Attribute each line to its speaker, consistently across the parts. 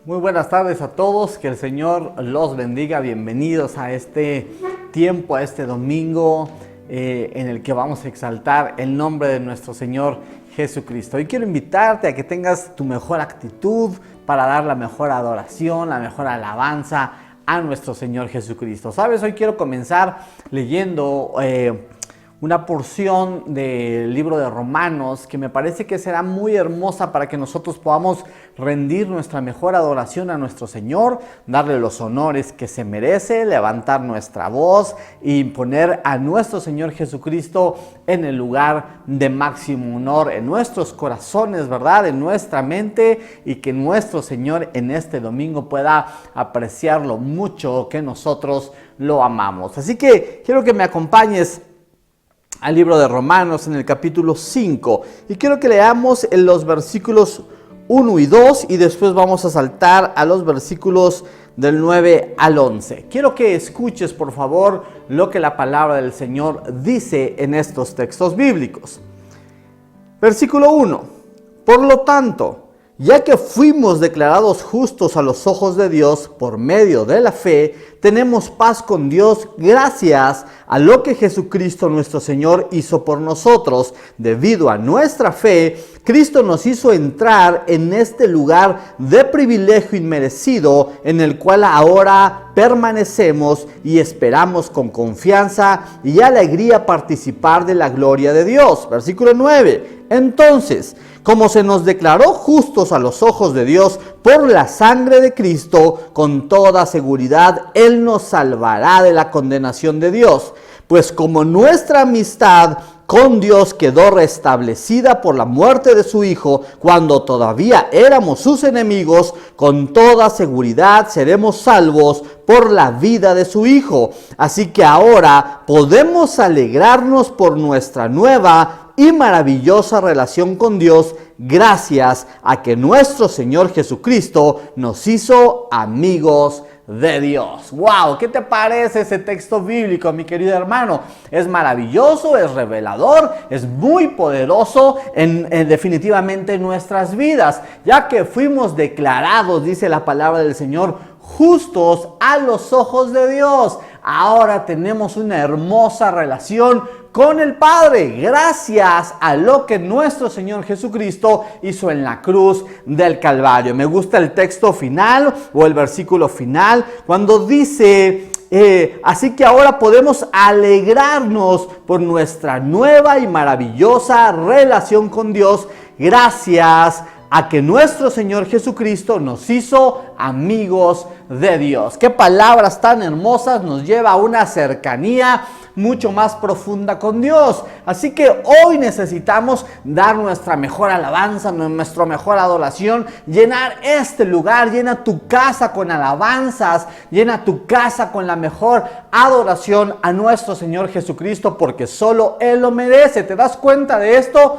Speaker 1: Muy buenas tardes a todos, que el Señor los bendiga. Bienvenidos a este tiempo, a este domingo en el que vamos a exaltar el nombre de nuestro Señor Jesucristo. Hoy quiero invitarte a que tengas tu mejor actitud para dar la mejor adoración, la mejor alabanza a nuestro Señor Jesucristo. ¿Sabes? Hoy quiero comenzar leyendo una porción del libro de Romanos que me parece que será muy hermosa para que nosotros podamos rendir nuestra mejor adoración a nuestro Señor, darle los honores que se merece, levantar nuestra voz y poner a nuestro Señor Jesucristo en el lugar de máximo honor en nuestros corazones, ¿verdad? En nuestra mente, y que nuestro Señor en este domingo pueda apreciar lo mucho que nosotros lo amamos. Así que quiero que me acompañes al libro de Romanos en el capítulo 5 y quiero que leamos en los versículos 1 y 2 y después vamos a saltar a los versículos del 9 al 11. Quiero que escuches por favor lo que la palabra del Señor dice en estos textos bíblicos. Versículo 1. Por lo tanto, ya que fuimos declarados justos a los ojos de Dios por medio de la fe, tenemos paz con Dios gracias a lo que Jesucristo nuestro Señor hizo por nosotros. Debido a nuestra fe, Cristo nos hizo entrar en este lugar de privilegio inmerecido en el cual ahora permanecemos y esperamos con confianza y alegría participar de la gloria de Dios. Versículo 9. Entonces, como se nos declaró justos a los ojos de Dios por la sangre de Cristo, con toda seguridad Él nos salvará de la condenación de Dios. Pues como nuestra amistad con Dios quedó restablecida por la muerte de su Hijo, cuando todavía éramos sus enemigos, con toda seguridad seremos salvos por la vida de su Hijo. Así que ahora podemos alegrarnos por nuestra nueva y maravillosa relación con Dios, gracias a que nuestro Señor Jesucristo nos hizo amigos de Dios. ¡Wow! ¿Qué te parece ese texto bíblico, mi querido hermano? Es maravilloso, es revelador, es muy poderoso definitivamente en nuestras vidas, ya que fuimos declarados, dice la palabra del Señor, justos a los ojos de Dios. Ahora tenemos una hermosa relación con el Padre, gracias a lo que nuestro Señor Jesucristo hizo en la cruz del Calvario. Me gusta el texto final o el versículo final cuando dice, así que ahora podemos alegrarnos por nuestra nueva y maravillosa relación con Dios, gracias a que nuestro Señor Jesucristo nos hizo amigos de Dios. Qué palabras tan hermosas, nos lleva a una cercanía mucho más profunda con Dios. Así que hoy necesitamos dar nuestra mejor alabanza, nuestra mejor adoración, llenar este lugar, llena tu casa con alabanzas, llena tu casa con la mejor adoración a nuestro Señor Jesucristo, porque solo Él lo merece. ¿Te das cuenta de esto?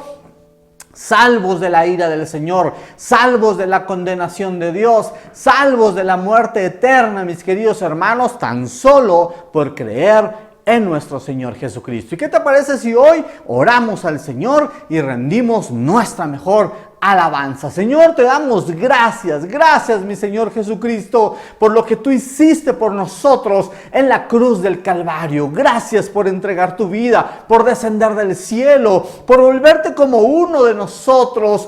Speaker 1: Salvos de la ira del Señor, salvos de la condenación de Dios, salvos de la muerte eterna, mis queridos hermanos, tan solo por creer en nuestro Señor Jesucristo. ¿Y qué te parece si hoy oramos al Señor y rendimos nuestra mejor alabanza? Señor, te damos gracias, gracias mi Señor Jesucristo, por lo que tú hiciste por nosotros en la cruz del Calvario. Gracias por entregar tu vida, por descender del cielo, por volverte como uno de nosotros,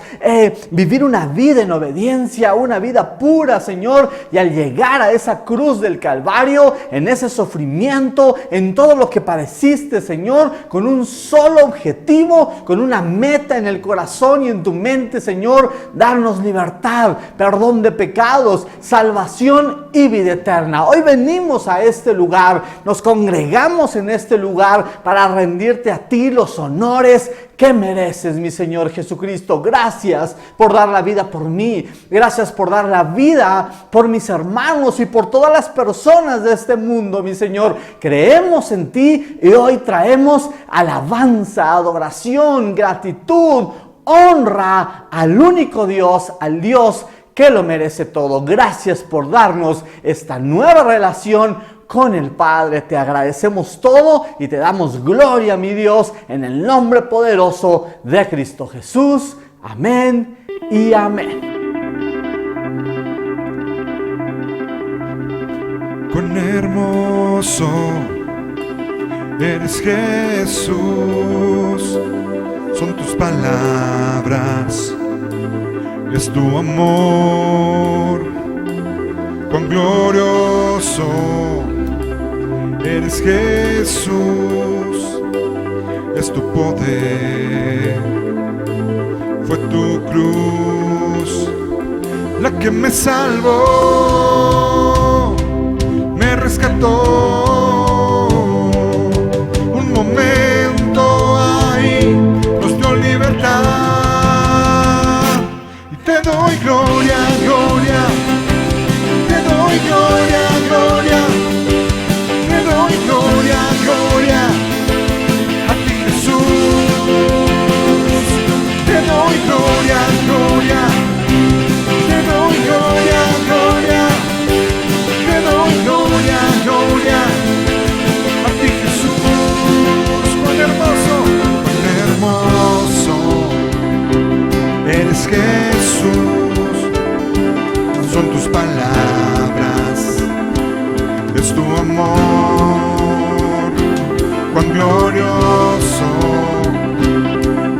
Speaker 1: vivir una vida en obediencia, una vida pura, Señor, y al llegar a esa cruz del Calvario, en ese sufrimiento, en todo lo que padeciste, Señor, con un solo objetivo, con una meta en el corazón y en tu mente, Señor, darnos libertad, perdón de pecados, salvación y vida eterna. Hoy venimos a este lugar, nos congregamos en este lugar para rendirte a ti los honores que mereces, mi Señor Jesucristo. Gracias por dar la vida por mí, gracias por dar la vida por mis hermanos y por todas las personas de este mundo, mi Señor. Creemos en ti y hoy traemos alabanza, adoración, gratitud, honra al único Dios, al Dios que lo merece todo. Gracias por darnos esta nueva relación con el Padre. Te agradecemos todo y te damos gloria, mi Dios, en el nombre poderoso de Cristo Jesús. Amén y amén.
Speaker 2: cuán hermoso eres, Jesús. Son tus palabras, es tu amor. Cuán glorioso eres, Jesús. Es tu poder, fue tu cruz la que me salvó, me rescató. Un momento ahí nos dio libertad. Y te doy gloria, gloria. Te doy gloria, gloria. Te doy gloria, gloria. A ti, Jesús. Te doy gloria, gloria. Te doy gloria, gloria. Te doy gloria, gloria. A ti, Jesús. Cuán hermoso eres, Jesús. Son tus palabras, es tu amor. Cuán glorioso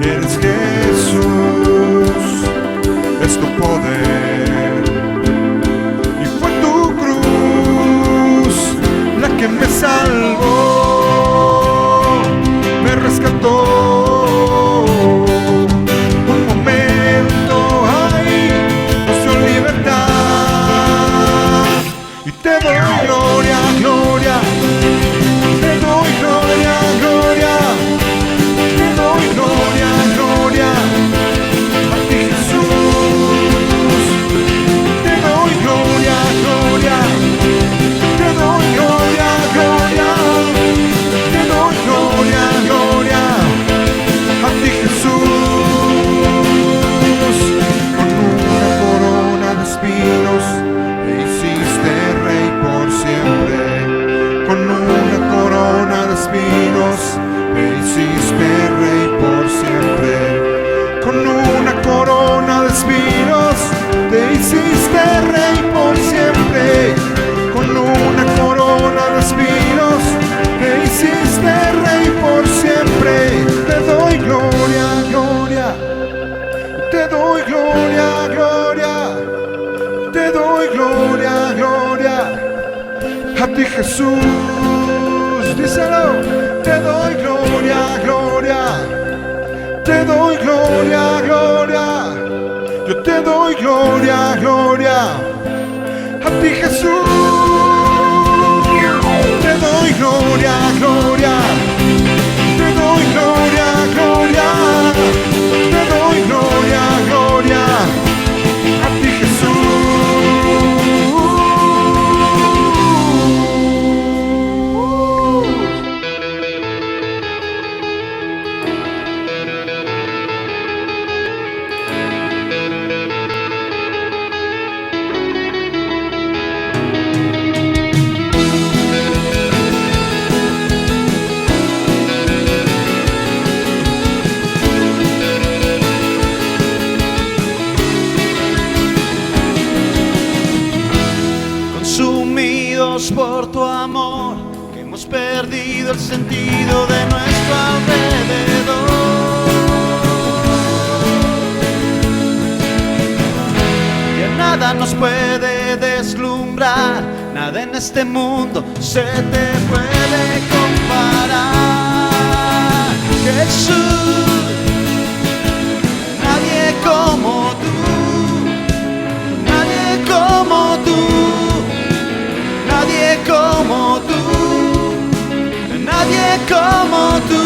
Speaker 2: eres, Jesús. Es tu poder y fue tu cruz la que me salvó, me rescató. Un momento ahí nos dio libertad. Y te doy gloria, gloria. Te doy gloria, gloria. Te doy gloria, gloria. A ti, Jesús. Te doy gloria, gloria. Te doy gloria, gloria. Te doy gloria, gloria. A ti, Jesús. Con una corona de espinos te hiciste rey por siempre. Con una corona de espinos te hiciste rey por siempre. Con una corona de espinos te hiciste rey por siempre. Con una corona de espinos te hiciste rey por siempre. Te doy gloria, gloria. Te doy gloria, gloria. Te doy gloria, gloria. A ti, Jesús, díselo. Te doy gloria, gloria. Te doy gloria, gloria. Yo te doy gloria, gloria. A ti, Jesús. Te doy gloria, gloria. Te doy gloria, gloria. Te doy gloria, gloria. A ti, Jesús.
Speaker 3: Por tu amor, que hemos perdido el sentido de nuestro alrededor. Ya nada nos puede deslumbrar, nada en este mundo se te puede comparar. Jesús, nadie como tú, nadie como tú. Nadie como tú, nadie como tú.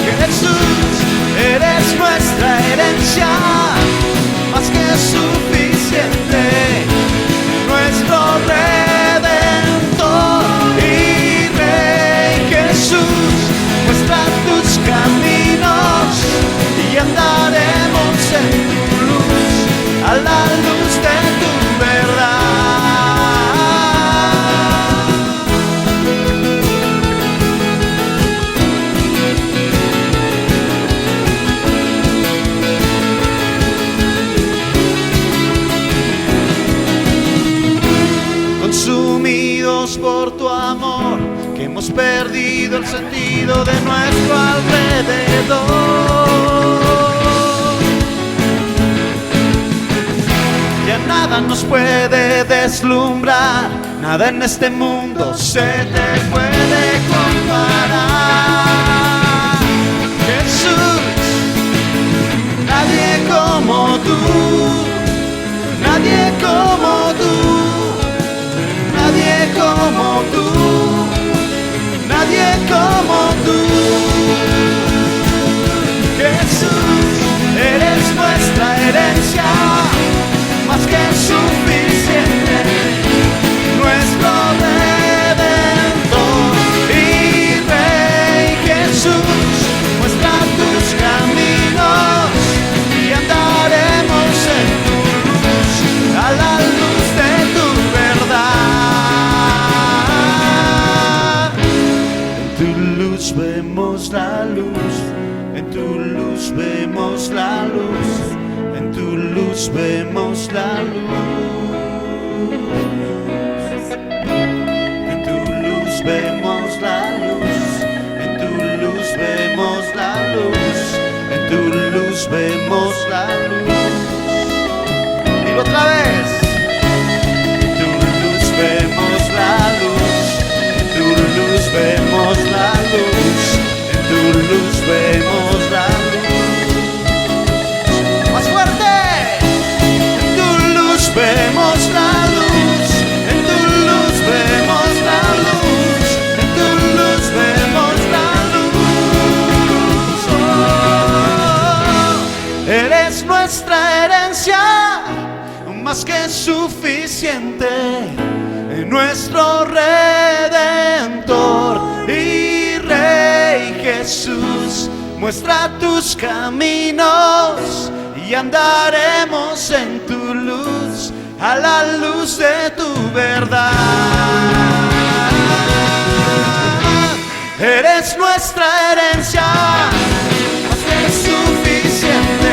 Speaker 3: Jesús, eres nuestra herencia, más que suficiente, nuestro Redentor y Rey. Jesús, nuestra por tu amor, que hemos perdido el sentido de nuestro alrededor. Ya nada nos puede deslumbrar, nada en este mundo se te puede comparar. Jesús, nadie como tú, nadie como tú, nadie como tú, nadie como tú. Jesús, eres nuestra herencia, más que suficiente, nuestro Redentor y Rey. Jesús, muestra tus caminos y andaremos en tu luz, a la luz de tu verdad. En tu luz vemos la luz, en tu luz vemos la luz, en tu luz vemos la luz, en tu luz vemos la luz, en tu luz vemos la luz, en tu luz vemos la luz. Dilo otra vez. En tu luz vemos la luz, en tu luz vemos la luz, en tu luz vemos la luz. Vemos la luz, en tu luz vemos la luz, en tu luz vemos la luz. Oh, eres nuestra herencia, más que suficiente, nuestro Redentor y Rey. Jesús, muestra tus caminos y andaremos en tu luz, a la luz de tu verdad. Eres nuestra herencia, más que suficiente,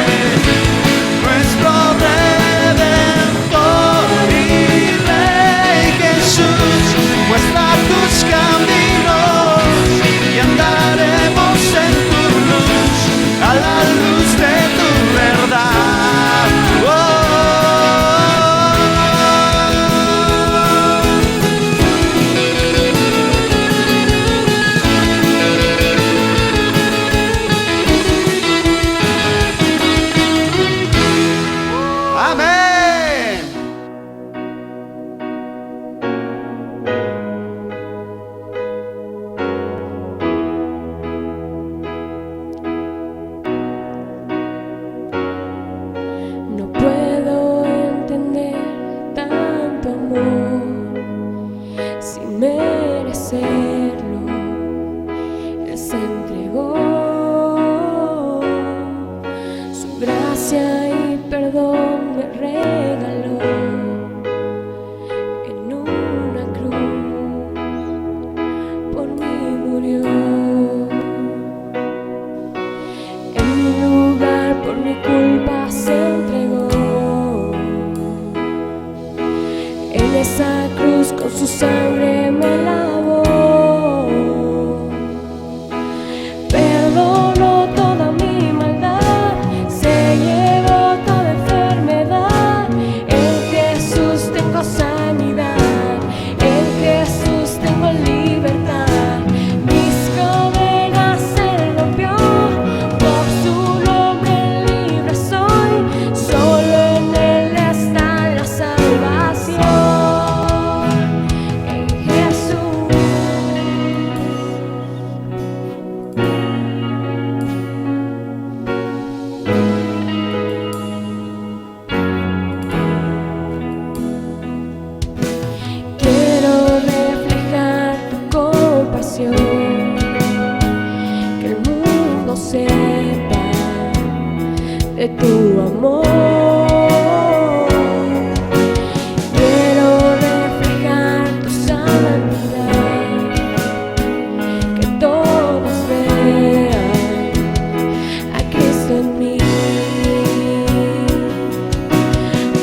Speaker 3: nuestro Redentor y Rey. Jesús, muestra tus caminos y andaremos en tu luz, a la luz de tu verdad. Oh.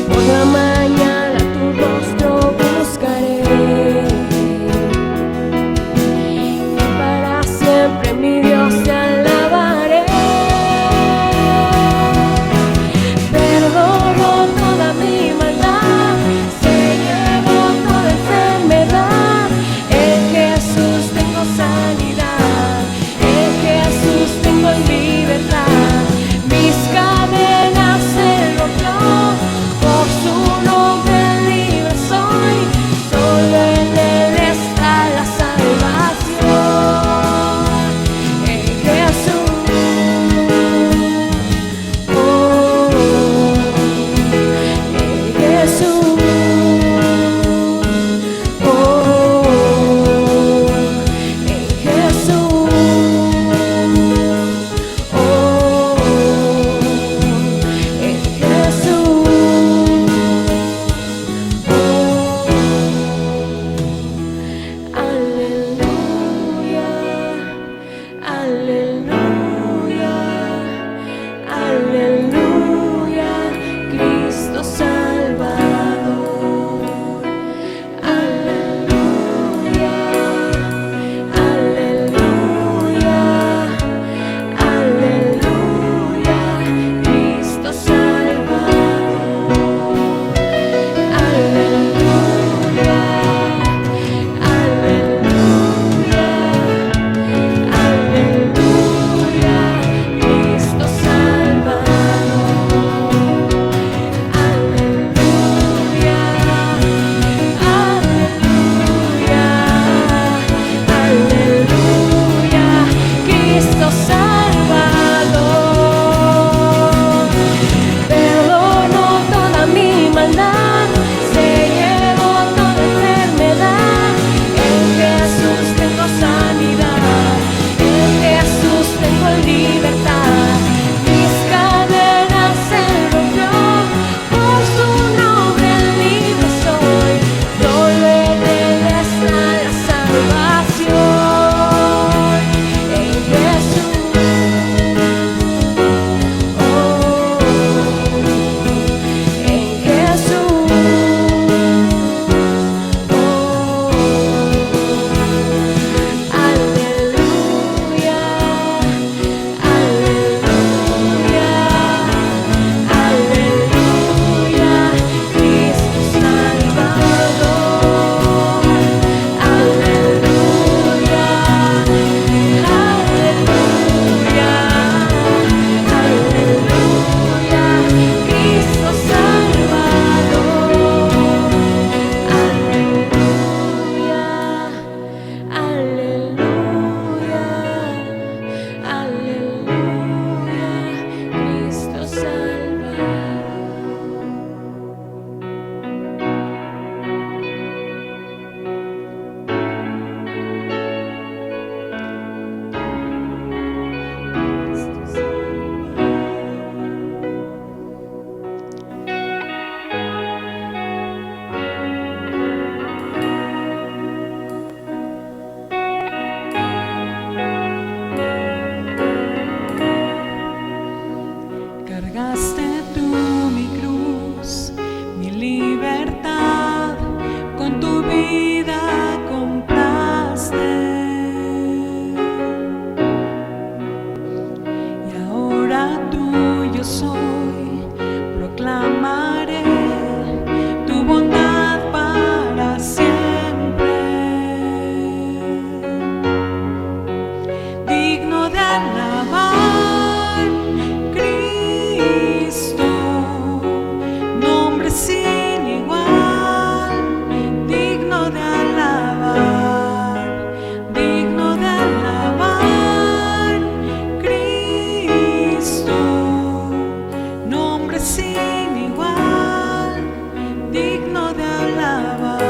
Speaker 4: Por la mañana tu rostro buscaré. sin igual, digno de alabar, digno de alabar, Cristo, nombre sin igual, digno de alabar.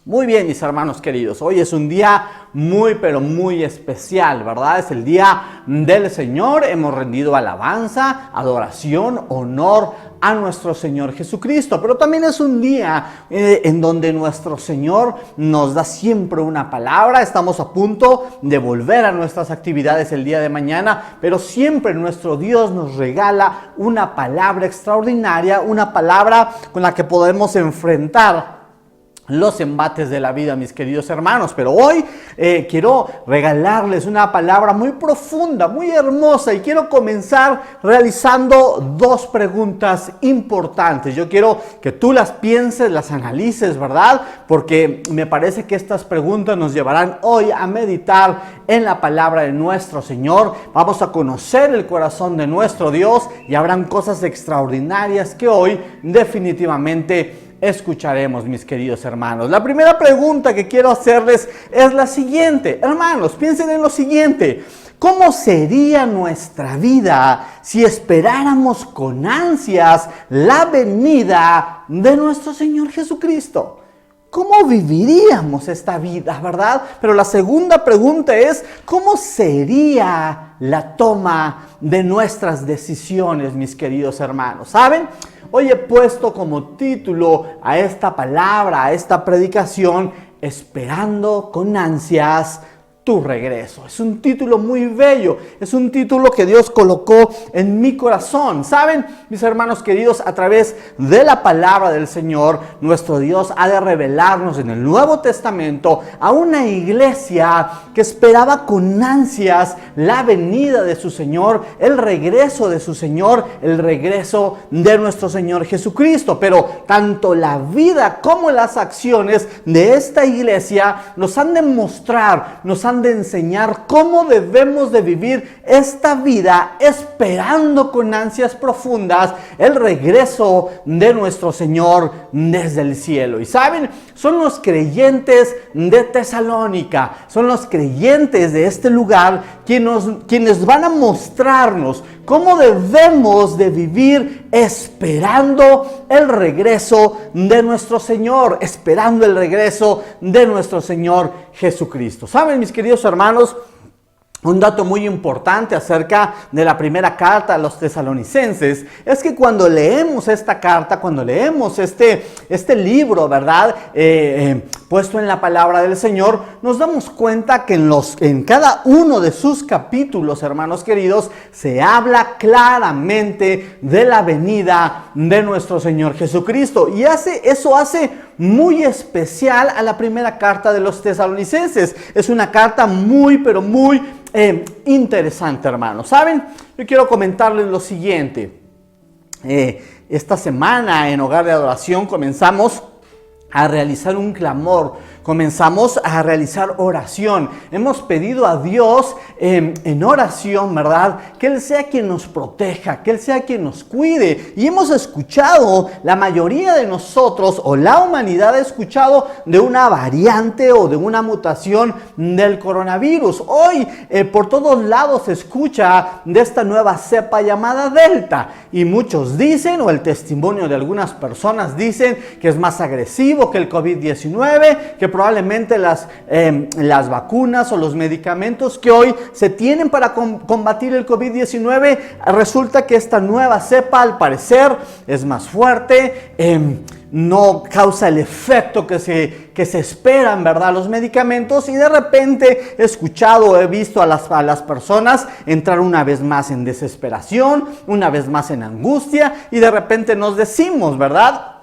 Speaker 1: Muy bien, mis hermanos queridos, hoy es un día muy pero muy especial, ¿verdad? Es el día del Señor, hemos rendido alabanza, adoración, honor a nuestro Señor Jesucristo, pero también es un día en donde nuestro Señor nos da siempre una palabra. Estamos a punto de volver a nuestras actividades el día de mañana, pero siempre nuestro Dios nos regala una palabra extraordinaria, una palabra con la que podemos enfrentar los embates de la vida, mis queridos hermanos. Pero hoy quiero regalarles una palabra muy profunda, muy hermosa, y quiero comenzar realizando dos preguntas importantes. Yo quiero que tú las pienses, las analices, ¿verdad? Porque me parece que estas preguntas nos llevarán hoy a meditar en la palabra de nuestro Señor. Vamos a conocer el corazón de nuestro Dios y habrán cosas extraordinarias que hoy definitivamente escucharemos, mis queridos hermanos. La primera pregunta que quiero hacerles es la siguiente. Hermanos, piensen en lo siguiente: ¿cómo sería nuestra vida si esperáramos con ansias la venida de nuestro Señor Jesucristo? ¿Cómo viviríamos esta vida, verdad? Pero la segunda pregunta es: ¿cómo sería la toma de nuestras decisiones, mis queridos hermanos? ¿Saben? Hoy he puesto como título a esta palabra, a esta predicación, esperando con ansias tu regreso. Es un título muy bello, es un título que Dios colocó en mi corazón. ¿Saben, mis hermanos queridos? A través de la palabra del Señor, nuestro Dios ha de revelarnos en el Nuevo Testamento a una iglesia que esperaba con ansias la venida de su Señor, el regreso de su Señor, el regreso de nuestro Señor Jesucristo. Pero tanto la vida como las acciones de esta iglesia nos han de mostrar, nos han de enseñar cómo debemos de vivir esta vida esperando con ansias profundas el regreso de nuestro Señor desde el cielo. Y saben, son los creyentes de Tesalónica, son los creyentes de este lugar quienes van a mostrarnos cómo debemos de vivir esperando el regreso de nuestro Señor, esperando el regreso de nuestro Señor Jesucristo. ¿Saben, mis queridos hermanos? Un dato muy importante acerca de la primera carta a los tesalonicenses es que cuando leemos esta carta, cuando leemos este libro, ¿verdad? Puesto en la palabra del Señor, nos damos cuenta que en cada uno de sus capítulos, hermanos queridos, se habla claramente de la venida de nuestro Señor Jesucristo. Y eso hace muy especial a la primera carta de los tesalonicenses. Es una carta muy, pero muy interesante, hermanos. ¿Saben? Yo quiero comentarles lo siguiente. Esta semana en Hogar de Adoración comenzamos a realizar un clamor, comenzamos a realizar oración. Hemos pedido a Dios en oración, ¿verdad? Que Él sea quien nos proteja, que Él sea quien nos cuide. Y hemos escuchado, la mayoría de nosotros o la humanidad ha escuchado de una variante o de una mutación del coronavirus. Hoy por todos lados se escucha de esta nueva cepa llamada Delta. Y muchos dicen, o el testimonio de algunas personas dicen, que es más agresivo que el COVID-19, que probablemente las vacunas o los medicamentos que hoy se tienen para combatir el COVID-19, resulta que esta nueva cepa al parecer es más fuerte, no causa el efecto que se esperan, ¿verdad? Los medicamentos. Y de repente he escuchado, he visto a las personas entrar una vez más en desesperación, una vez más en angustia, y de repente nos decimos, ¿verdad?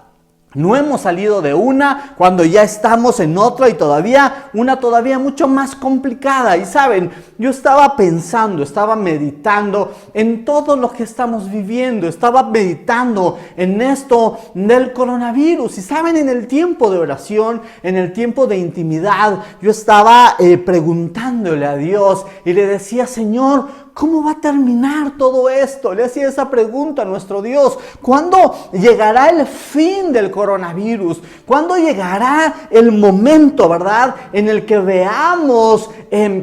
Speaker 1: No hemos salido de una cuando ya estamos en otra, y todavía mucho más complicada. Y saben, yo estaba pensando, estaba meditando en todo lo que estamos viviendo, estaba meditando en esto del coronavirus. Y saben, en el tiempo de oración, en el tiempo de intimidad, yo estaba preguntándole a Dios y le decía: Señor, ¿cómo va a terminar todo esto? Le hacía esa pregunta a nuestro Dios. ¿Cuándo llegará el fin del coronavirus? ¿Cuándo llegará el momento, verdad, en el que veamos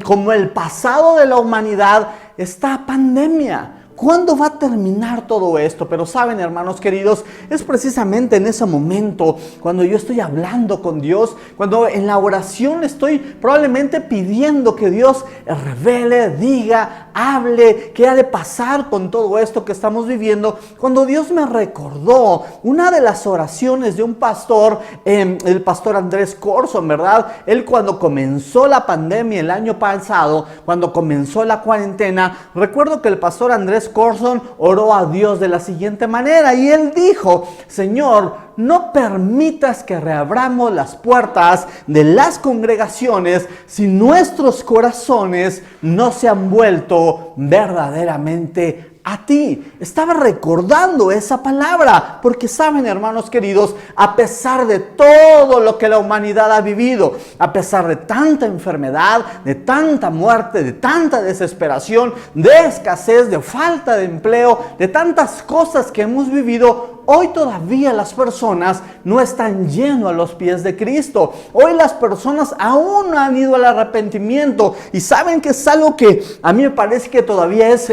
Speaker 1: como el pasado de la humanidad esta pandemia? ¿Cuándo va a terminar todo esto? Pero saben, hermanos queridos, es precisamente en ese momento cuando yo estoy hablando con Dios, cuando en la oración estoy probablemente pidiendo que Dios revele, diga, hable, qué ha de pasar con todo esto que estamos viviendo. Cuando Dios me recordó una de las oraciones de un pastor, el pastor Andrés Corson, ¿verdad? Él, cuando comenzó la pandemia el año pasado, cuando comenzó la cuarentena, recuerdo que el pastor Andrés Corson oró a Dios de la siguiente manera, y él dijo: Señor, no permitas que reabramos las puertas de las congregaciones si nuestros corazones no se han vuelto verdaderamente a ti. Estaba recordando esa palabra, porque saben, hermanos queridos, a pesar de todo lo que la humanidad ha vivido, a pesar de tanta enfermedad, de tanta muerte, de tanta desesperación, de escasez, de falta de empleo, de tantas cosas que hemos vivido, hoy todavía las personas no están yendo a los pies de Cristo. Hoy las personas aún no han ido al arrepentimiento, y saben que es algo que a mí me parece que todavía es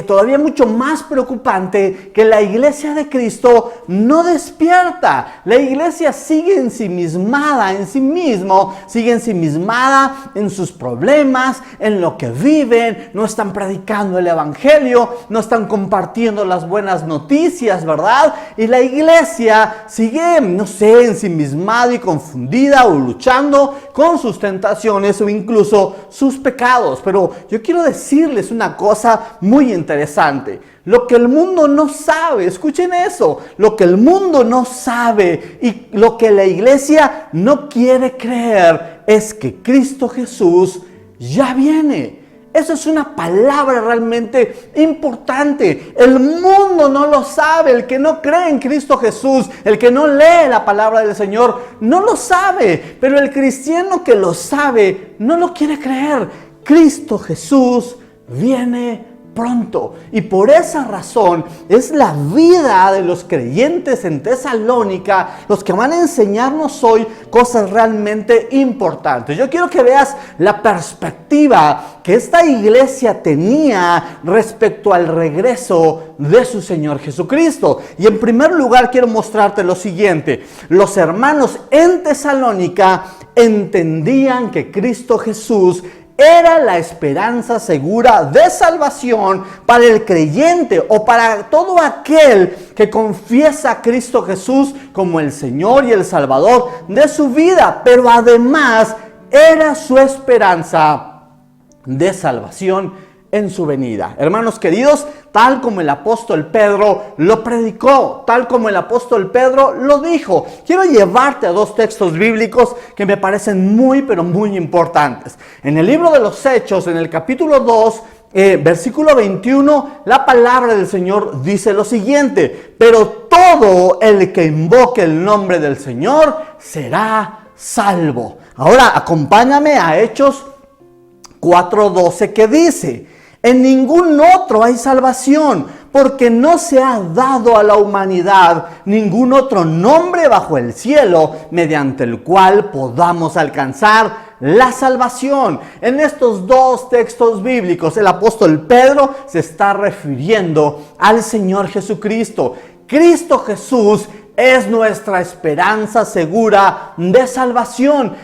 Speaker 1: todavía mucho más preocupante, que la iglesia de Cristo no despierta. La iglesia sigue ensimismada en sí mismo, sigue ensimismada en sus problemas, en lo que viven, no están predicando el evangelio, no están compartiendo las buenas noticias, ¿verdad? Y la iglesia sigue, ensimismada y confundida, o luchando con sus tentaciones o incluso sus pecados. Pero yo quiero decirles una cosa muy interesante. Lo que el mundo no sabe, escuchen eso, lo que el mundo no sabe y lo que la iglesia no quiere creer es que Cristo Jesús ya viene. Eso es una palabra realmente importante. El mundo no lo sabe. El que no cree en Cristo Jesús, el que no lee la palabra del Señor, no lo sabe. Pero el cristiano que lo sabe, no lo quiere creer. Cristo Jesús viene pronto, y por esa razón es la vida de los creyentes en Tesalónica los que van a enseñarnos hoy cosas realmente importantes. Yo quiero que veas la perspectiva que esta iglesia tenía respecto al regreso de su Señor Jesucristo. Y en primer lugar quiero mostrarte lo siguiente: los hermanos en Tesalónica entendían que Cristo Jesús era la esperanza segura de salvación para el creyente, o para todo aquel que confiesa a Cristo Jesús como el Señor y el Salvador de su vida. Pero además era su esperanza de salvación en su venida. Hermanos queridos, tal como el apóstol Pedro lo predicó, tal como el apóstol Pedro lo dijo. Quiero llevarte a dos textos bíblicos que me parecen muy, pero muy importantes. En el libro de los Hechos, en el capítulo 2, versículo 21, la palabra del Señor dice lo siguiente: pero todo el que invoque el nombre del Señor será salvo. Ahora acompáñame a Hechos 4:12, que dice: en ningún otro hay salvación, porque no se ha dado a la humanidad ningún otro nombre bajo el cielo mediante el cual podamos alcanzar la salvación. En estos dos textos bíblicos, el apóstol Pedro se está refiriendo al Señor Jesucristo. Cristo Jesús es nuestra esperanza segura de salvación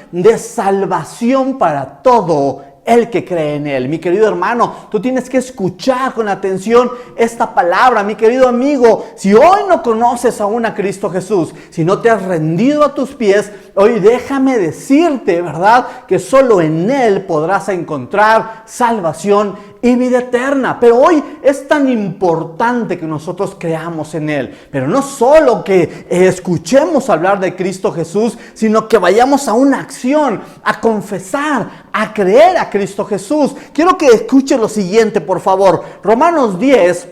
Speaker 1: para todo el que cree en Él. Mi querido hermano, tú tienes que escuchar con atención esta palabra. Mi querido amigo, si hoy no conoces aún a Cristo Jesús, si no te has rendido a tus pies, hoy déjame decirte, ¿verdad?, que solo en Él podrás encontrar salvación y vida eterna. Pero hoy es tan importante que nosotros creamos en Él. Pero no solo que escuchemos hablar de Cristo Jesús, sino que vayamos a una acción, a confesar, a creer a Cristo Jesús. Quiero que escuche lo siguiente, por favor. Romanos 10,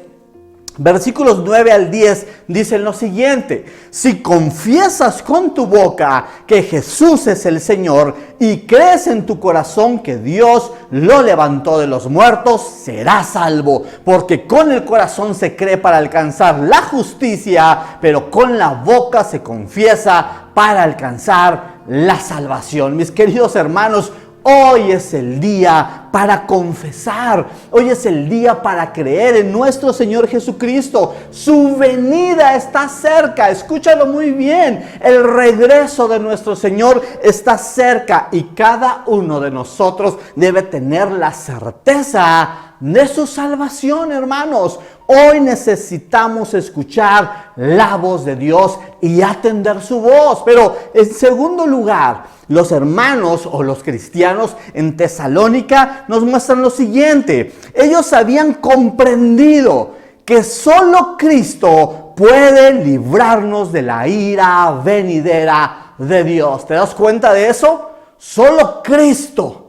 Speaker 1: versículos 9 al 10 dicen lo siguiente: si confiesas con tu boca que Jesús es el Señor y crees en tu corazón que Dios lo levantó de los muertos, serás salvo. Porque con el corazón se cree para alcanzar la justicia, pero con la boca se confiesa para alcanzar la salvación. Mis queridos hermanos, Hoy es el día para confesar, hoy es el día para creer en nuestro Señor Jesucristo. Su venida está cerca, escúchalo muy bien, el regreso de nuestro Señor está cerca y cada uno de nosotros debe tener la certeza de su salvación, hermanos. Hoy necesitamos escuchar la voz de Dios y atender su voz. Pero en segundo lugar, los hermanos o los cristianos en Tesalónica nos muestran lo siguiente. Ellos habían comprendido que solo Cristo puede librarnos de la ira venidera de Dios. ¿Te das cuenta de eso? Solo Cristo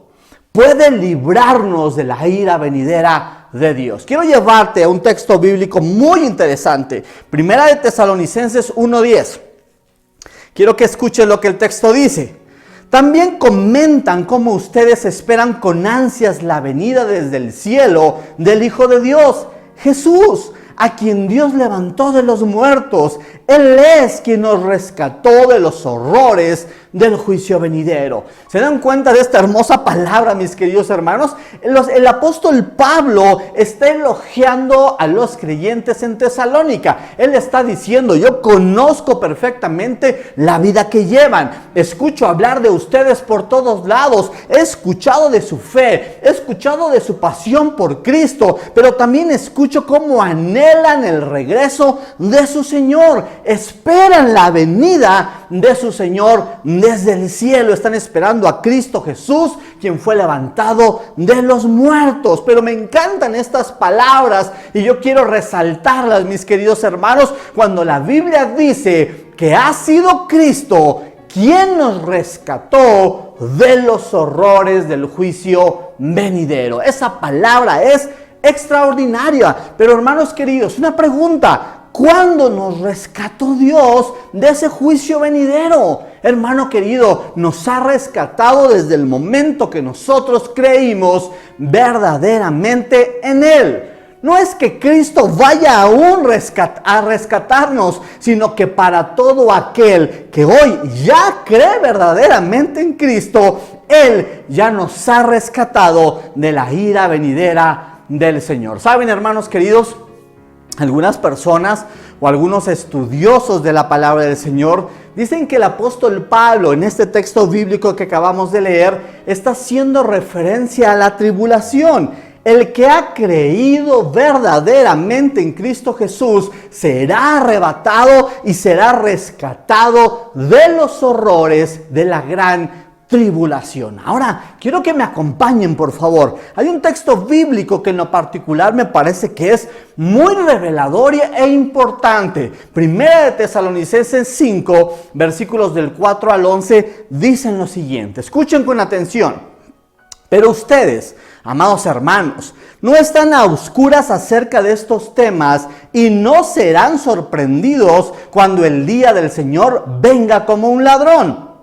Speaker 1: puede librarnos de la ira venidera de Dios. Quiero llevarte a un texto bíblico muy interesante. Primera de Tesalonicenses 1:10. Quiero que escuchen lo que el texto dice. También comentan cómo ustedes esperan con ansias la venida desde el cielo del Hijo de Dios, Jesús, a quien Dios levantó de los muertos. Él es quien nos rescató de los horrores del juicio venidero. ¿Se dan cuenta de esta hermosa palabra, mis queridos hermanos? El apóstol Pablo está elogiando a los creyentes en Tesalónica. Él está diciendo: yo conozco perfectamente la vida que llevan. Escucho hablar de ustedes por todos lados. He escuchado de su fe. He escuchado de su pasión por Cristo. Pero también escucho cómo anhelan el regreso de su Señor. Esperan la venida de su Señor desde el cielo. Están esperando a Cristo Jesús, quien fue levantado de los muertos. Pero me encantan estas palabras y yo quiero resaltarlas, mis queridos hermanos, cuando la Biblia dice que ha sido Cristo quien nos rescató de los horrores del juicio venidero. Esa palabra es extraordinaria. Pero, hermanos queridos, una pregunta: ¿cuándo nos rescató Dios de ese juicio venidero? Hermano querido, nos ha rescatado desde el momento que nosotros creímos verdaderamente en Él. No es que Cristo vaya aún a rescatarnos, sino que para todo aquel que hoy ya cree verdaderamente en Cristo, Él ya nos ha rescatado de la ira venidera del Señor. ¿Saben, hermanos queridos? Algunas personas o algunos estudiosos de la palabra del Señor dicen que el apóstol Pablo, en este texto bíblico que acabamos de leer, está haciendo referencia a la tribulación. El que ha creído verdaderamente en Cristo Jesús será arrebatado y será rescatado de los horrores de la gran tribulación. Ahora, quiero que me acompañen, por favor. Hay un texto bíblico que en lo particular me parece que es muy revelador e importante. Primera de Tesalonicenses 5, versículos del 4 al 11, dicen lo siguiente. Escuchen con atención. Pero ustedes, amados hermanos, no están a oscuras acerca de estos temas y no serán sorprendidos cuando el día del Señor venga como un ladrón.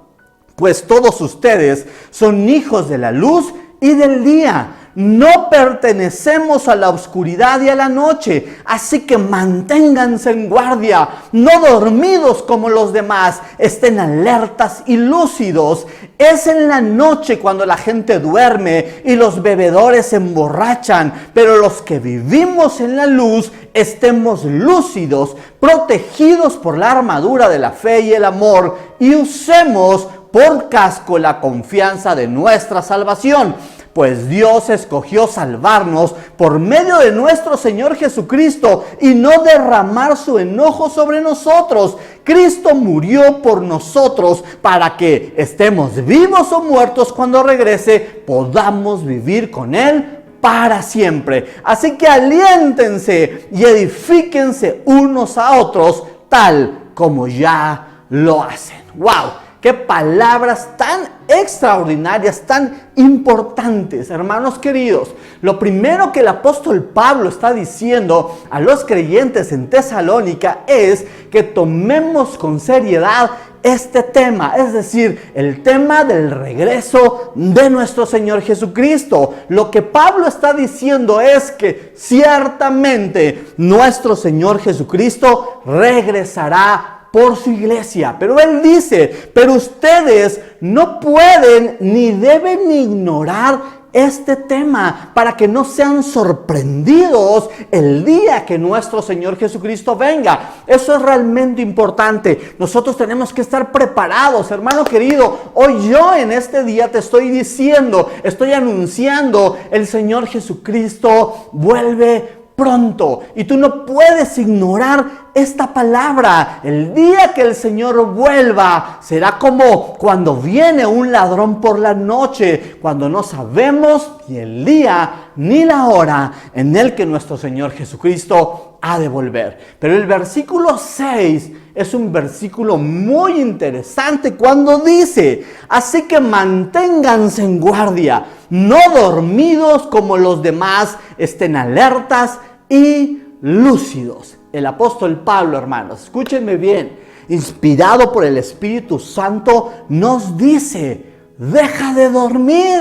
Speaker 1: Pues todos ustedes son hijos de la luz y del día. No pertenecemos a la oscuridad y a la noche, así que manténganse en guardia, no dormidos como los demás, estén alertas y lúcidos. Es en la noche cuando la gente duerme y los bebedores se emborrachan, pero los que vivimos en la luz estemos lúcidos, protegidos por la armadura de la fe y el amor, y usemos por casco la confianza de nuestra salvación. Pues Dios escogió salvarnos por medio de nuestro Señor Jesucristo y no derramar su enojo sobre nosotros. Cristo murió por nosotros para que estemos vivos o muertos cuando regrese, podamos vivir con Él para siempre. Así que aliéntense y edifíquense unos a otros tal como ya lo hacen. ¡Wow! ¡Qué palabras tan extraordinarias, tan importantes, hermanos queridos! Lo primero que el apóstol Pablo está diciendo a los creyentes en Tesalónica es que tomemos con seriedad este tema, es decir, el tema del regreso de nuestro Señor Jesucristo. Lo que Pablo está diciendo es que ciertamente nuestro Señor Jesucristo regresará por su iglesia. Pero Él dice, pero ustedes no pueden ni deben ignorar este tema para que no sean sorprendidos el día que nuestro Señor Jesucristo venga. Eso es realmente importante. Nosotros tenemos que estar preparados, hermano querido. Hoy yo en este día te estoy diciendo, estoy anunciando, el Señor Jesucristo vuelve pronto, y tú no puedes ignorar esta palabra. El día que el Señor vuelva será como cuando viene un ladrón por la noche, cuando no sabemos ni el día ni la hora en el que nuestro Señor Jesucristo ha de volver. Pero el versículo 6 es un versículo muy interesante cuando dice: así que manténganse en guardia, no dormidos como los demás, estén alertas y lúcidos. El apóstol Pablo, hermanos, escúchenme bien, inspirado por el Espíritu Santo, nos dice: deja de dormir,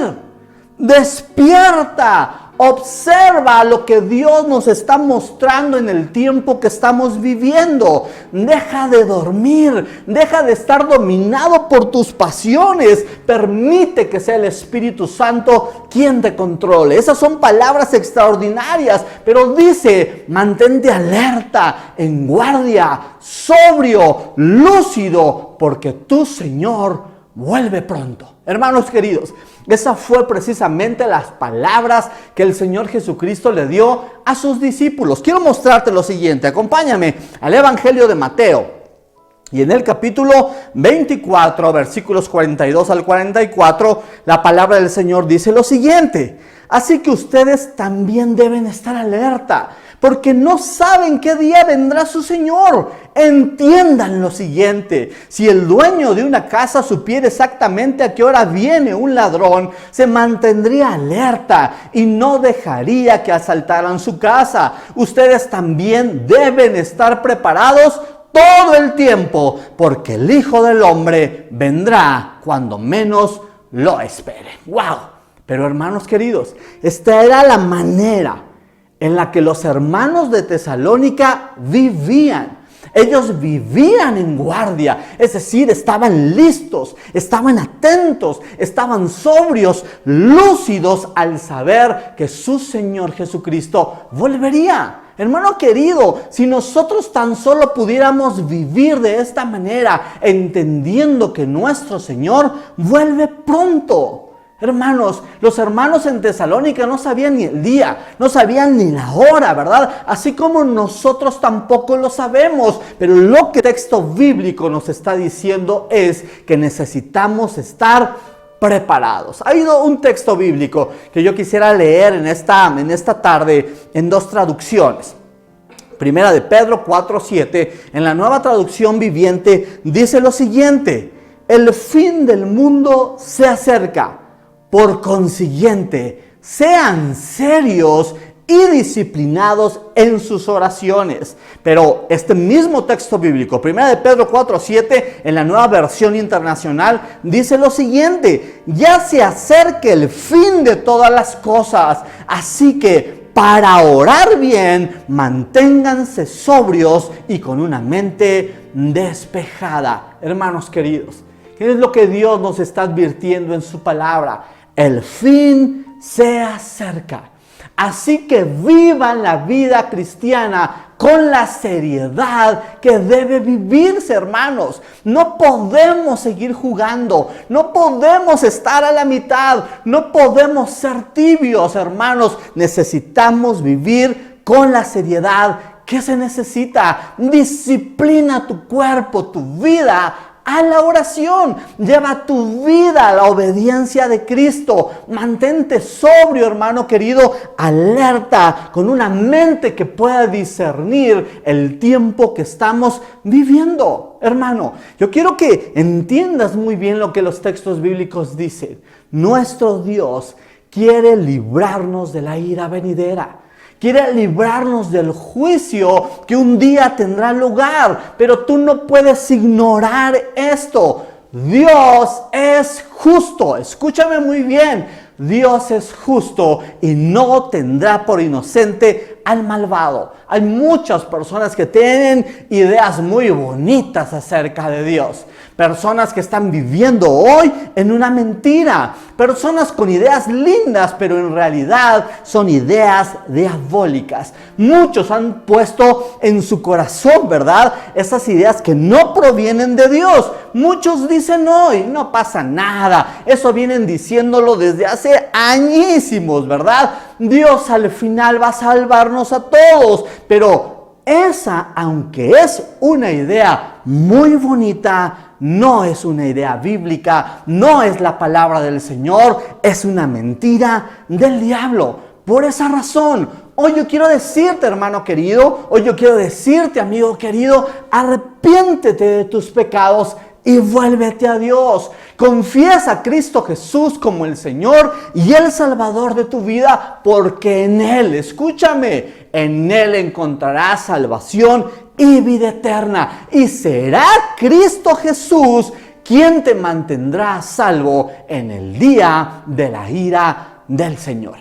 Speaker 1: despierta. Observa lo que Dios nos está mostrando en el tiempo que estamos viviendo. Deja de dormir, deja de estar dominado por tus pasiones. Permite que sea el Espíritu Santo quien te controle. Esas son palabras extraordinarias, pero dice: mantente alerta, en guardia, sobrio, lúcido, porque tu Señor vuelve pronto. Hermanos queridos, esas fue precisamente las palabras que el Señor Jesucristo le dio a sus discípulos. Quiero mostrarte lo siguiente. Acompáñame al Evangelio de Mateo. Y en el capítulo 24, versículos 42 al 44, la palabra del Señor dice lo siguiente: así que ustedes también deben estar alerta, porque no saben qué día vendrá su Señor. Entiendan lo siguiente: si el dueño de una casa supiera exactamente a qué hora viene un ladrón, se mantendría alerta y no dejaría que asaltaran su casa. Ustedes también deben estar preparados todo el tiempo, porque el Hijo del Hombre vendrá cuando menos lo esperen. ¡Wow! Pero hermanos queridos, esta era la manera en la que los hermanos de Tesalónica vivían. Ellos vivían en guardia, es decir, estaban listos, estaban atentos, estaban sobrios, lúcidos al saber que su Señor Jesucristo volvería. Hermano querido, si nosotros tan solo pudiéramos vivir de esta manera, entendiendo que nuestro Señor vuelve pronto. Hermanos, los hermanos en Tesalónica no sabían ni el día, no sabían ni la hora, ¿verdad? Así como nosotros tampoco lo sabemos. Pero lo que el texto bíblico nos está diciendo es que necesitamos estar preparados. Ha habido un texto bíblico que yo quisiera leer en esta tarde en dos traducciones. Primera de Pedro 4:7, en la Nueva Traducción Viviente, dice lo siguiente: el fin del mundo se acerca. Por consiguiente, sean serios y disciplinados en sus oraciones. Pero este mismo texto bíblico, 1 de Pedro 4:7, en la Nueva Versión Internacional, dice lo siguiente: ya se acerca el fin de todas las cosas, así que para orar bien, manténganse sobrios y con una mente despejada. Hermanos queridos, ¿qué es lo que Dios nos está advirtiendo en su palabra? El fin se acerca. Así que vivan la vida cristiana con la seriedad que debe vivirse, hermanos. No podemos seguir jugando, no podemos estar a la mitad, no podemos ser tibios, hermanos. Necesitamos vivir con la seriedad que se necesita. Disciplina tu cuerpo, tu vida a la oración. Lleva tu vida a la obediencia de Cristo. Mantente sobrio, hermano querido, alerta, con una mente que pueda discernir el tiempo que estamos viviendo. Hermano, yo quiero que entiendas muy bien lo que los textos bíblicos dicen. Nuestro Dios quiere librarnos de la ira venidera. Quiere librarnos del juicio que un día tendrá lugar. Pero tú no puedes ignorar esto. Dios es justo. Escúchame muy bien. Dios es justo y no tendrá por inocente al malvado. Hay muchas personas que tienen ideas muy bonitas acerca de Dios. Personas que están viviendo hoy en una mentira. Personas con ideas lindas, pero en realidad son ideas diabólicas. Muchos han puesto en su corazón, ¿verdad?, esas ideas que no provienen de Dios. Muchos dicen hoy, no pasa nada. Eso vienen diciéndolo desde hace añísimos, ¿verdad? Dios al final va a salvarnos a todos. Pero esa, aunque es una idea muy bonita, no es una idea bíblica, no es la palabra del Señor, es una mentira del diablo. Por esa razón, hoy yo quiero decirte, hermano querido, hoy yo quiero decirte, amigo querido, arrepiéntete de tus pecados y vuélvete a Dios. Confiesa a Cristo Jesús como el Señor y el Salvador de tu vida, porque en Él, escúchame, en Él encontrarás salvación y vida eterna. Y será Cristo Jesús quien te mantendrá a salvo en el día de la ira del Señor.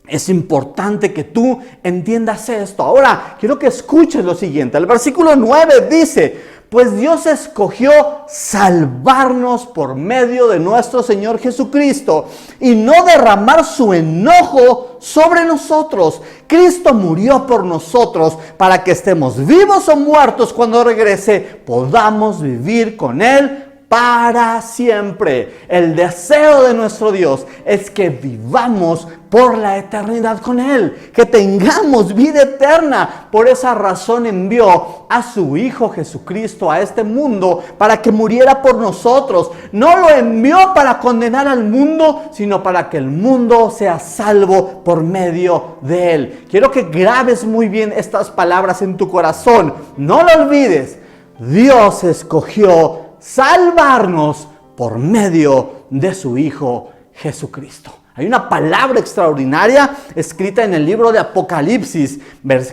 Speaker 1: Es importante que tú entiendas esto. Ahora, quiero que escuches lo siguiente. El versículo 9 dice: pues Dios escogió salvarnos por medio de nuestro Señor Jesucristo y no derramar su enojo sobre nosotros. Cristo murió por nosotros para que estemos vivos o muertos cuando regrese, podamos vivir con Él para siempre. El deseo de nuestro Dios es que vivamos por la eternidad con Él, que tengamos vida eterna. Por esa razón envió a su Hijo Jesucristo a este mundo para que muriera por nosotros. No lo envió para condenar al mundo, sino para que el mundo sea salvo por medio de Él. Quiero que grabes muy bien estas palabras en tu corazón. No lo olvides. Dios escogió salvarnos por medio de su Hijo Jesucristo. Hay una palabra extraordinaria escrita en el libro de Apocalipsis,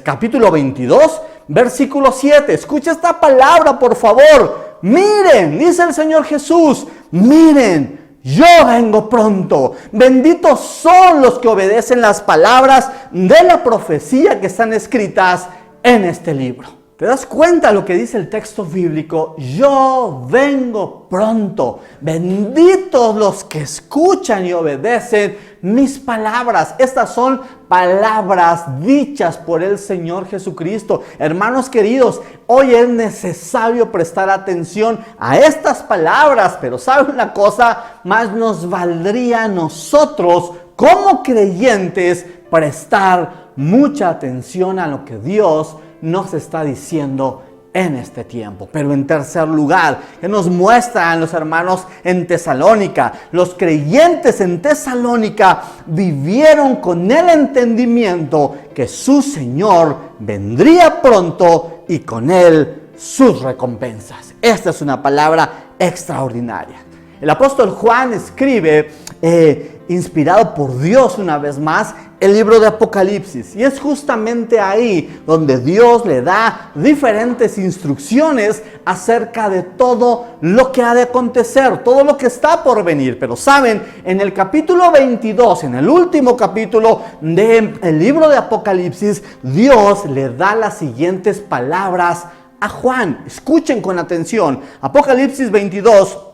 Speaker 1: capítulo 22, versículo 7. Escucha esta palabra, por favor. Miren, dice el Señor Jesús, miren, yo vengo pronto. Benditos son los que obedecen las palabras de la profecía que están escritas en este libro. ¿Te das cuenta lo que dice el texto bíblico? Yo vengo pronto. Benditos los que escuchan y obedecen mis palabras. Estas son palabras dichas por el Señor Jesucristo. Hermanos queridos, hoy es necesario prestar atención a estas palabras. Pero ¿saben una cosa? Más nos valdría a nosotros como creyentes prestar mucha atención a lo que Dios nos está diciendo en este tiempo. Pero en tercer lugar, que nos muestran los hermanos en Tesalónica, los creyentes en Tesalónica vivieron con el entendimiento que su Señor vendría pronto y con Él sus recompensas. Esta es una palabra extraordinaria. El apóstol Juan escribe, inspirado por Dios una vez más, el libro de Apocalipsis. Y es justamente ahí donde Dios le da diferentes instrucciones acerca de todo lo que ha de acontecer, todo lo que está por venir. Pero saben, en el capítulo 22, en el último capítulo del libro de Apocalipsis, Dios le da las siguientes palabras a Juan. Escuchen con atención. Apocalipsis 22,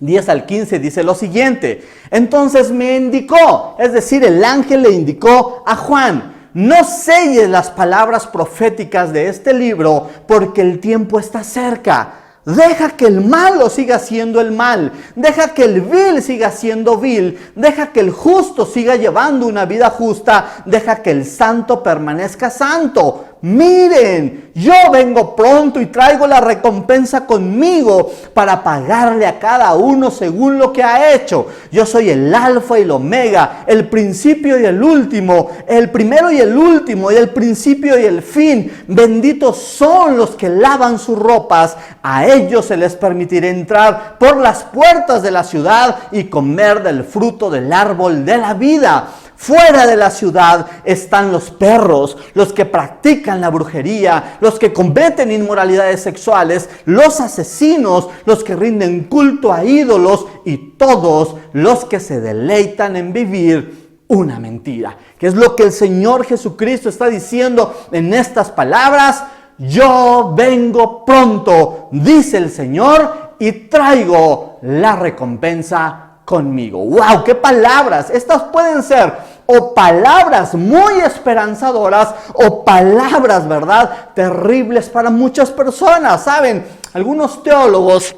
Speaker 1: 10 al 15 dice lo siguiente: entonces me indicó, es decir, el ángel le indicó a Juan: no selles las palabras proféticas de este libro, porque el tiempo está cerca. Deja que el malo siga siendo el mal, deja que el vil siga siendo vil, deja que el justo siga llevando una vida justa, deja que el santo permanezca santo. Miren, yo vengo pronto y traigo la recompensa conmigo para pagarle a cada uno según lo que ha hecho. Yo soy el alfa y el omega, el principio y el último, el primero y el último, y el principio y el fin. Benditos son los que lavan sus ropas, a ellos se les permitirá entrar por las puertas de la ciudad y comer del fruto del árbol de la vida. Fuera de la ciudad están los perros, los que practican la brujería, los que cometen inmoralidades sexuales, los asesinos, los que rinden culto a ídolos y todos los que se deleitan en vivir una mentira. ¿Qué es lo que el Señor Jesucristo está diciendo en estas palabras? Yo vengo pronto, dice el Señor, y traigo la recompensa conmigo. ¡Wow! ¡Qué palabras! Estas pueden ser o palabras muy esperanzadoras o palabras, ¿verdad?, terribles para muchas personas. ¿Saben? Algunos teólogos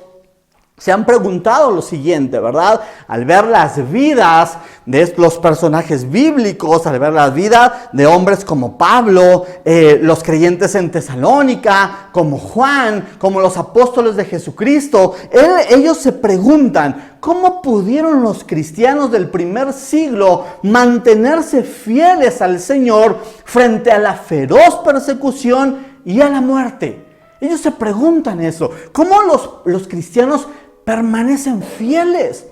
Speaker 1: se han preguntado lo siguiente, ¿verdad? Al ver las vidas de los personajes bíblicos, al ver la vida de hombres como Pablo, los creyentes en Tesalónica, como Juan, como los apóstoles de Jesucristo, ellos se preguntan, ¿cómo pudieron los cristianos del primer siglo mantenerse fieles al Señor frente a la feroz persecución y a la muerte? Ellos se preguntan eso. ¿Cómo los cristianos permanecen fieles?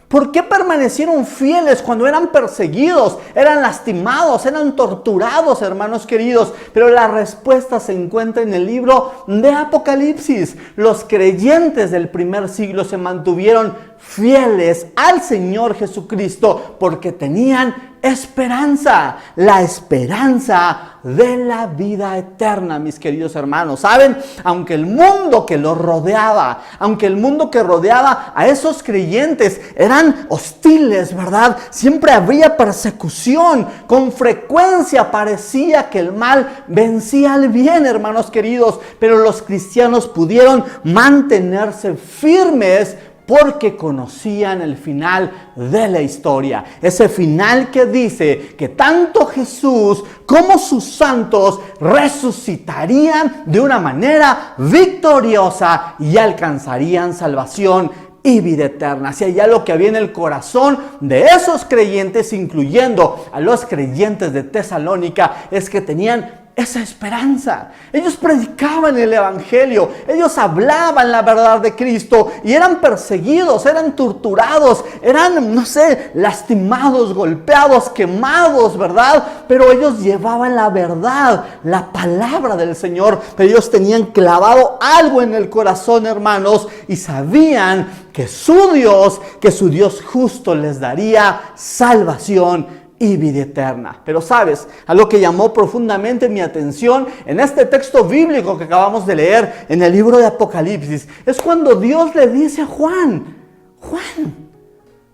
Speaker 1: ¿Por qué permanecieron fieles cuando eran perseguidos, eran lastimados, eran torturados, hermanos queridos? Pero la respuesta se encuentra en el libro de Apocalipsis. Los creyentes del primer siglo se mantuvieron fieles al Señor Jesucristo porque tenían esperanza, la esperanza de la vida eterna, mis queridos hermanos. ¿Saben? Aunque el mundo que los rodeaba, aunque el mundo que rodeaba a esos creyentes eran hostiles, ¿verdad? Siempre había persecución, con frecuencia parecía que el mal vencía al bien, hermanos queridos, pero los cristianos pudieron mantenerse firmes porque conocían el final de la historia. Ese final que dice que tanto Jesús como sus santos resucitarían de una manera victoriosa y alcanzarían salvación y vida eterna. Si hay algo que había en el corazón de esos creyentes, incluyendo a los creyentes de Tesalónica, es que tenían esa esperanza. Ellos predicaban el evangelio, ellos hablaban la verdad de Cristo y eran perseguidos, eran torturados, eran, lastimados, golpeados, quemados, ¿verdad? Pero ellos llevaban la verdad, la palabra del Señor. Pero ellos tenían clavado algo en el corazón, hermanos, y sabían que su Dios justo les daría salvación y vida eterna. Pero sabes, algo que llamó profundamente mi atención en este texto bíblico que acabamos de leer en el libro de Apocalipsis, es cuando Dios le dice a Juan,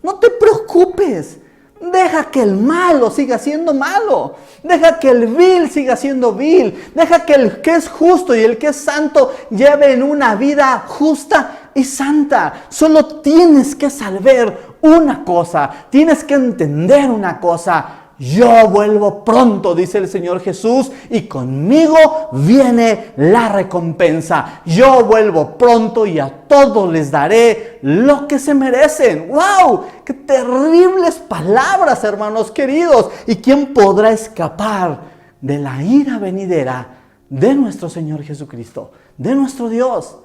Speaker 1: no te preocupes, deja que el malo siga siendo malo, deja que el vil siga siendo vil, deja que el que es justo y el que es santo lleven una vida justa y santa. Solo tienes que saber una cosa, tienes que entender una cosa: yo vuelvo pronto, dice el Señor Jesús, y conmigo viene la recompensa. Yo vuelvo pronto y a todos les daré lo que se merecen. ¡Wow! ¡Qué terribles palabras, hermanos queridos! ¿Y quién podrá escapar de la ira venidera de nuestro Señor Jesucristo, de nuestro Dios?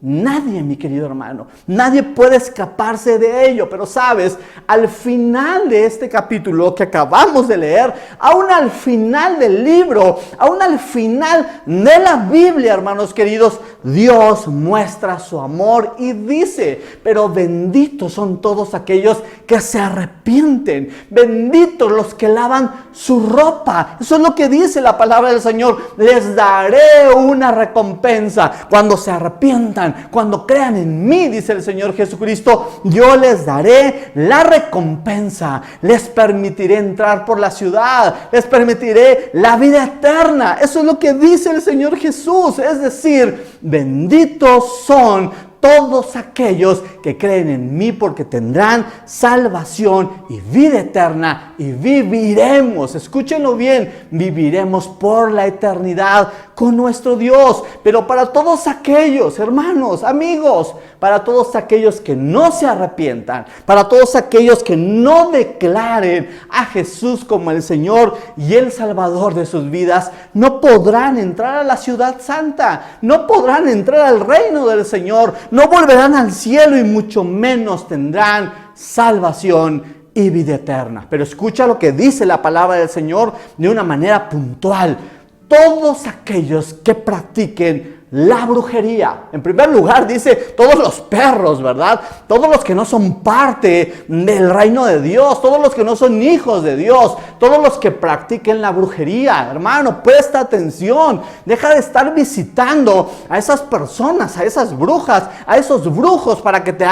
Speaker 1: Nadie, mi querido hermano, nadie puede escaparse de ello. Pero sabes, al final de este capítulo que acabamos de leer, aún al final del libro, aún al final de la Biblia, hermanos queridos, Dios muestra su amor y dice: pero benditos son todos aquellos que se arrepienten, benditos los que lavan su ropa. Eso es lo que dice la palabra del Señor: les daré una recompensa cuando se arrepientan, cuando crean en mí, dice el Señor Jesucristo. Yo les daré la recompensa, les permitiré entrar por la ciudad, les permitiré la vida eterna. Eso es lo que dice el Señor Jesús. Es decir, benditos son todos aquellos que creen en mí, porque tendrán salvación y vida eterna, y viviremos, escúchenlo bien, viviremos por la eternidad con nuestro Dios. Pero para todos aquellos, hermanos, amigos, para todos aquellos que no se arrepientan, para todos aquellos que no declaren a Jesús como el Señor y el Salvador de sus vidas, no podrán entrar a la ciudad santa, no podrán entrar al reino del Señor, no volverán al cielo y mucho menos tendrán salvación y vida eterna. Pero escucha lo que dice la palabra del Señor de una manera puntual: todos aquellos que practiquen la brujería. En primer lugar dice todos los perros, ¿verdad? Todos los que no son parte del reino de Dios, todos los que no son hijos de Dios, todos los que practiquen la brujería. Hermano, presta atención, deja de estar visitando a esas personas, a esas brujas, a esos brujos para que te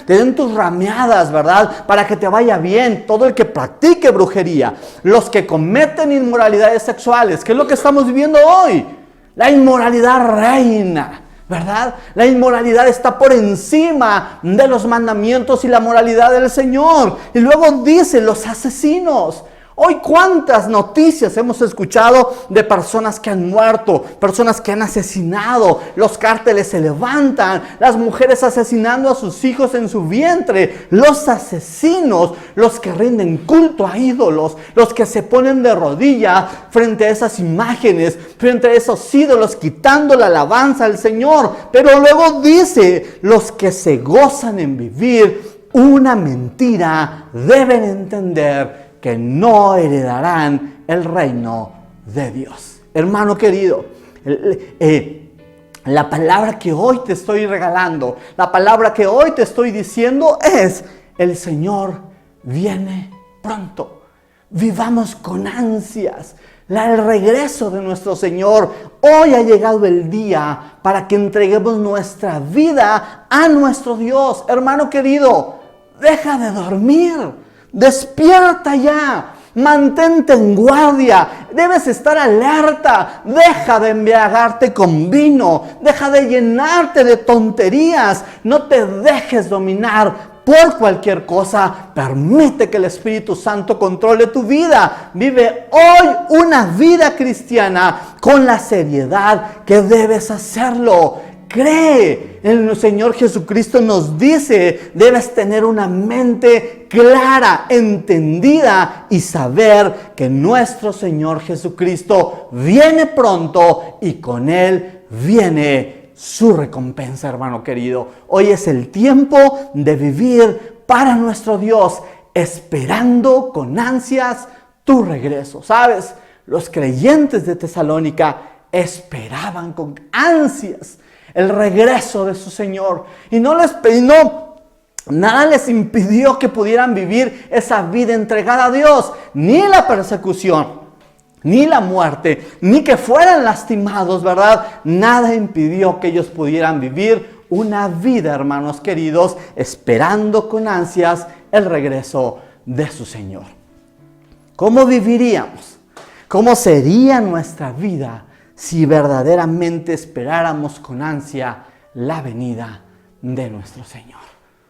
Speaker 1: den tus rameadas, ¿verdad? Para que te vaya bien. Todo el que practique brujería, los que cometen inmoralidades sexuales, ¿qué es lo que estamos viviendo hoy? La inmoralidad reina, ¿verdad? La inmoralidad está por encima de los mandamientos y la moralidad del Señor. Y luego dice los asesinos. Hoy cuántas noticias hemos escuchado de personas que han muerto, personas que han asesinado, los cárteles se levantan, las mujeres asesinando a sus hijos en su vientre, los asesinos, los que rinden culto a ídolos, los que se ponen de rodillas frente a esas imágenes, frente a esos ídolos, quitando la alabanza al Señor. Pero luego dice, los que se gozan en vivir una mentira deben entender que no heredarán el reino de Dios. Hermano querido, la palabra que hoy te estoy regalando, la palabra que hoy te estoy diciendo es: el Señor viene pronto. Vivamos con ansias el regreso de nuestro Señor. Hoy ha llegado el día para que entreguemos nuestra vida a nuestro Dios. Hermano querido, deja de dormir. Despierta ya, mantente en guardia, debes estar alerta, deja de embriagarte con vino, deja de llenarte de tonterías, no te dejes dominar por cualquier cosa, permite que el Espíritu Santo controle tu vida. Vive hoy una vida cristiana con la seriedad que debes hacerlo. Cree en el Señor Jesucristo, nos dice, debes tener una mente clara, entendida y saber que nuestro Señor Jesucristo viene pronto y con Él viene su recompensa, hermano querido. Hoy es el tiempo de vivir para nuestro Dios, esperando con ansias tu regreso. ¿Sabes? Los creyentes de Tesalónica esperaban con ansias el regreso de su Señor. Y nada les impidió que pudieran vivir esa vida entregada a Dios. Ni la persecución, ni la muerte, ni que fueran lastimados, ¿verdad? Nada impidió que ellos pudieran vivir una vida, hermanos queridos, esperando con ansias el regreso de su Señor. ¿Cómo viviríamos? ¿Cómo sería nuestra vida si verdaderamente esperáramos con ansia la venida de nuestro Señor?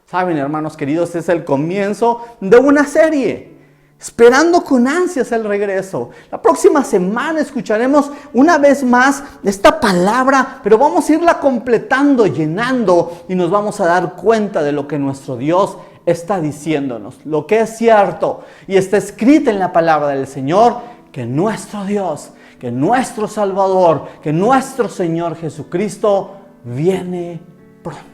Speaker 1: Saben, hermanos queridos, es el comienzo de una serie, esperando con ansias el regreso. La próxima semana escucharemos una vez más esta palabra, pero vamos a irla completando, llenando, y nos vamos a dar cuenta de lo que nuestro Dios está diciéndonos, lo que es cierto y está escrito en la palabra del Señor, que nuestro Dios, que nuestro Salvador, que nuestro Señor Jesucristo viene pronto.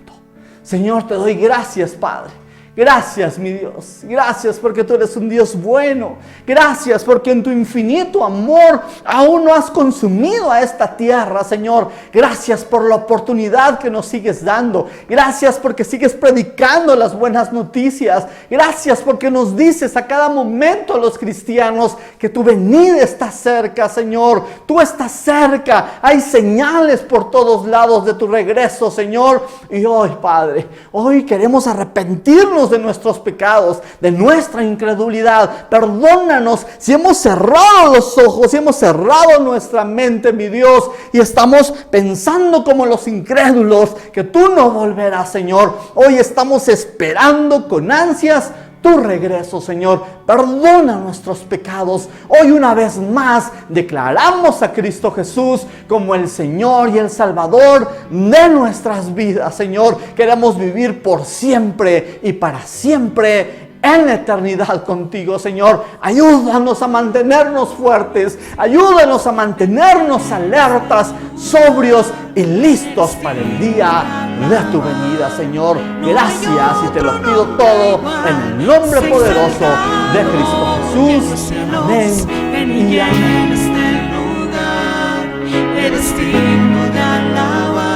Speaker 1: Señor, te doy gracias, Padre. Gracias, mi Dios. Gracias porque tú eres un Dios bueno. Gracias porque en tu infinito amor aún no has consumido a esta tierra, Señor. Gracias por la oportunidad que nos sigues dando. Gracias porque sigues predicando las buenas noticias. Gracias porque nos dices a cada momento, los cristianos, que tu venida está cerca, Señor. Tú estás cerca. Hay señales por todos lados de tu regreso, Señor. Y hoy, Padre, hoy queremos arrepentirnos de nuestros pecados, de nuestra incredulidad. Perdónanos si hemos cerrado los ojos, si hemos cerrado nuestra mente, mi Dios, y estamos pensando como los incrédulos que tú no volverás, Señor. Hoy estamos esperando con ansias tu regreso, Señor. Perdona nuestros pecados. Hoy una vez más declaramos a Cristo Jesús como el Señor y el Salvador de nuestras vidas, Señor. Queremos vivir por siempre y para siempre en la eternidad contigo, Señor. Ayúdanos a mantenernos fuertes, ayúdanos a mantenernos alertas, sobrios y listos para el día de tu venida, Señor. Gracias y te lo pido todo en el nombre poderoso de Cristo Jesús. Amén y amén.
Speaker 4: Eres digno de alabanza.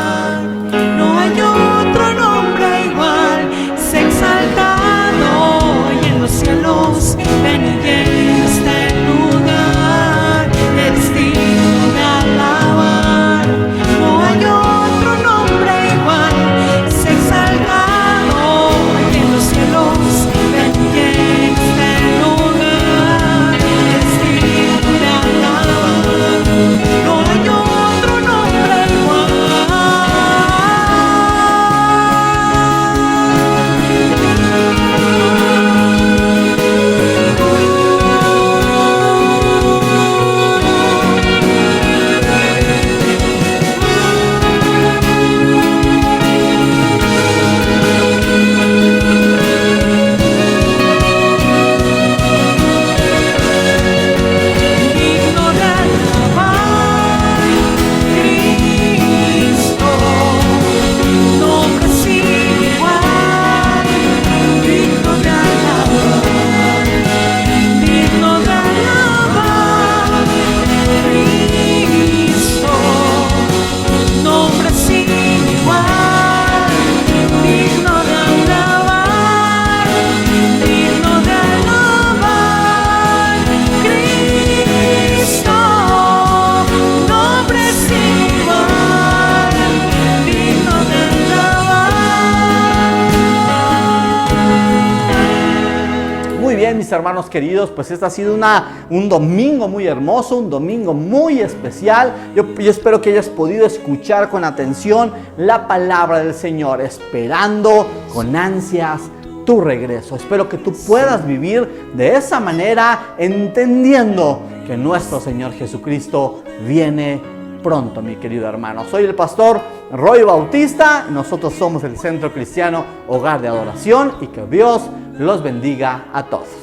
Speaker 1: mis hermanos queridos, pues este ha sido un domingo muy hermoso, un domingo muy especial. Yo espero que hayas podido escuchar con atención la palabra del Señor, esperando con ansias tu regreso. Espero que tú puedas vivir de esa manera, entendiendo que nuestro Señor Jesucristo viene pronto, mi querido hermano. Soy el pastor Roy Bautista. Nosotros somos el Centro Cristiano Hogar de Adoración y que Dios los bendiga a todos.